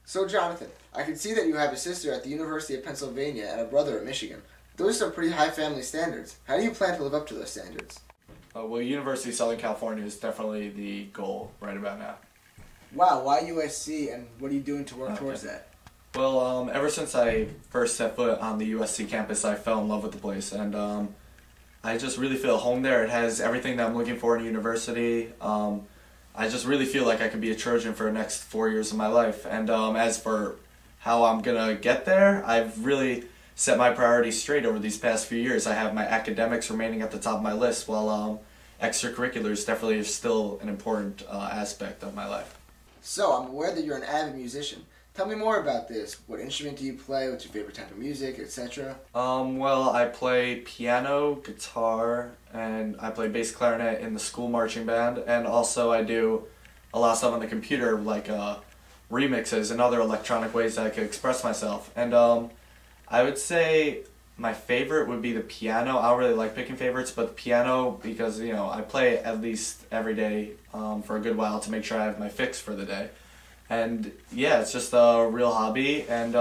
So Jonathan, I can see that you have a sister at the University of Pennsylvania and a brother at Michigan. Those are some pretty high family standards. How do you plan to live up to those standards? Well, University of Southern California is definitely the goal right about now. Wow, why USC and what are you doing to work towards that? Well, ever since I first set foot on the USC campus, I fell in love with the place, and I just really feel home there. It has everything that I'm looking for in a university. I just really feel like I could be a Trojan for the next 4 years of my life. And as for how I'm going to get there, I've really set my priorities straight over these past few years. I have my academics remaining at the top of my list, while extracurriculars definitely is still an important aspect of my life. So, I'm aware that you're an avid musician. Tell me more about this. What instrument do you play? What's your favorite type of music, etc.? Well, I play piano, guitar, and I play bass clarinet in the school marching band, and also I do a lot of stuff on the computer, like remixes and other electronic ways that I could express myself. And I would say my favorite would be the piano. I don't really like picking favorites, but the piano, because, you know, I play at least every day for a good while to make sure I have my fix for the day. And yeah, it's just a real hobby. And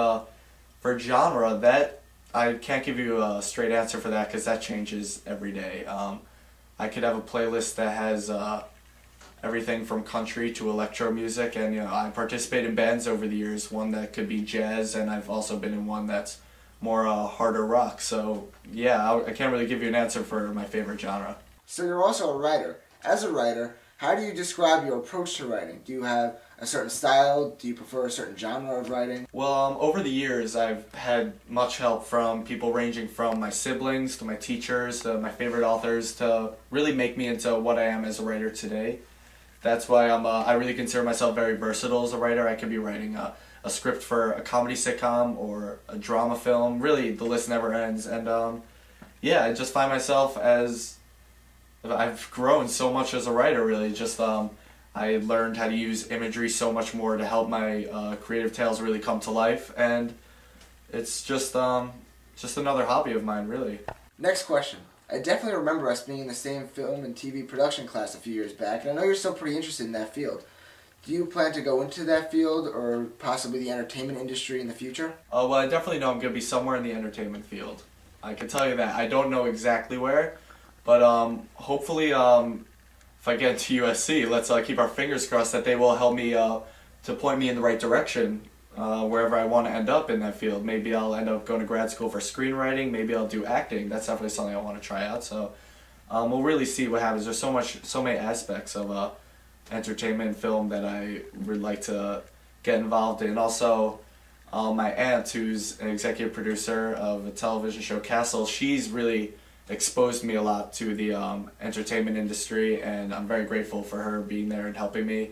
for genre, that I can't give you a straight answer for that because that changes every day. I could have a playlist that has everything from country to electro music, and you know, I participate in bands over the years. One that could be jazz, and I've also been in one that's more harder rock. So yeah, I can't really give you an answer for my favorite genre. So you're also a writer. As a writer, how do you describe your approach to writing? Do you have a certain style? Do you prefer a certain genre of writing? Well, over the years, I've had much help from people ranging from my siblings to my teachers to my favorite authors to really make me into what I am as a writer today. That's why I really consider myself very versatile as a writer. I could be writing a script for a comedy sitcom or a drama film. Really, the list never ends. And yeah, I just find myself as I've grown so much as a writer. Really, just I learned how to use imagery so much more to help my creative tales really come to life, and it's just another hobby of mine, really. Next question. I definitely remember us being in the same film and TV production class a few years back, and I know you're still pretty interested in that field. Do you plan to go into that field or possibly the entertainment industry in the future? Well, I definitely know I'm going to be somewhere in the entertainment field. I can tell you that. I don't know exactly where, but hopefully if I get into USC, let's keep our fingers crossed that they will help me to point me in the right direction wherever I want to end up in that field. Maybe I'll end up going to grad school for screenwriting. Maybe I'll do acting. That's definitely something I want to try out. So we'll really see what happens. There's so many aspects of entertainment and film that I would like to get involved in. Also, my aunt, who's an executive producer of a television show, Castle, she's really exposed me a lot to the entertainment industry, and I'm very grateful for her being there and helping me.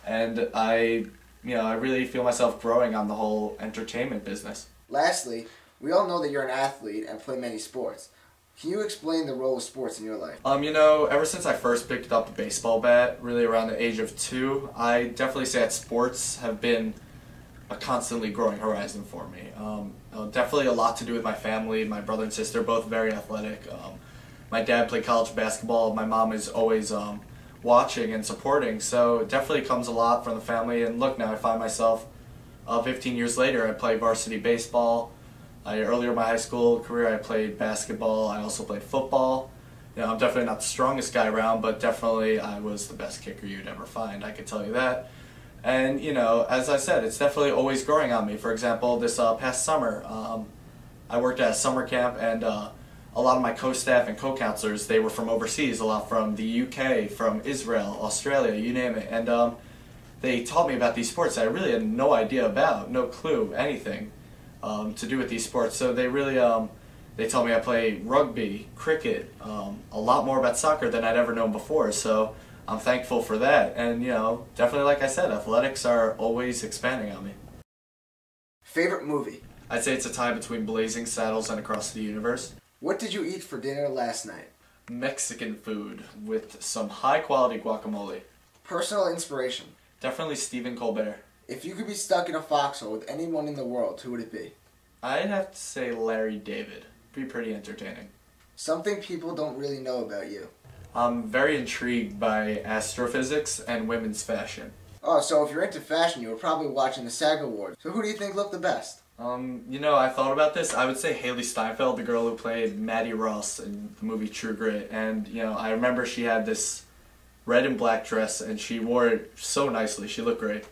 And I really feel myself growing on the whole entertainment business. Lastly, we all know that you're an athlete and play many sports. Can you explain the role of sports in your life? Ever since I first picked up the baseball bat, really around the age of 2, I definitely say that sports have been a constantly growing horizon for me. Definitely a lot to do with my family. My brother and sister, both very athletic. My dad played college basketball. My mom is always watching and supporting, so it definitely comes a lot from the family. And look, now I find myself 15 years later, I play varsity baseball. Earlier in my high school career, I played basketball. I also played football. You know, I'm definitely not the strongest guy around, but definitely I was the best kicker you'd ever find, I could tell you that. And, you know, as I said, it's definitely always growing on me. For example, this past summer, I worked at a summer camp, and a lot of my co-staff and co-counselors, they were from overseas, a lot from the UK, from Israel, Australia, you name it. And they taught me about these sports that I really had no idea about, no clue, anything to do with these sports. So they really, they told me I play rugby, cricket, a lot more about soccer than I'd ever known before. So I'm thankful for that. And, you know, definitely, like I said, athletics are always expanding on me. Favorite movie? I'd say it's a tie between Blazing Saddles and Across the Universe. What did you eat for dinner last night? Mexican food with some high-quality guacamole. Personal inspiration? Definitely Stephen Colbert. If you could be stuck in a foxhole with anyone in the world, who would it be? I'd have to say Larry David. Be pretty entertaining. Something people don't really know about you. I'm very intrigued by astrophysics and women's fashion. Oh, so if you're into fashion, you were probably watching the SAG Awards. So who do you think looked the best? You know, I thought about this. I would say Haley Steinfeld, the girl who played Maddie Ross in the movie True Grit. And, you know, I remember she had this red and black dress, and she wore it so nicely. She looked great.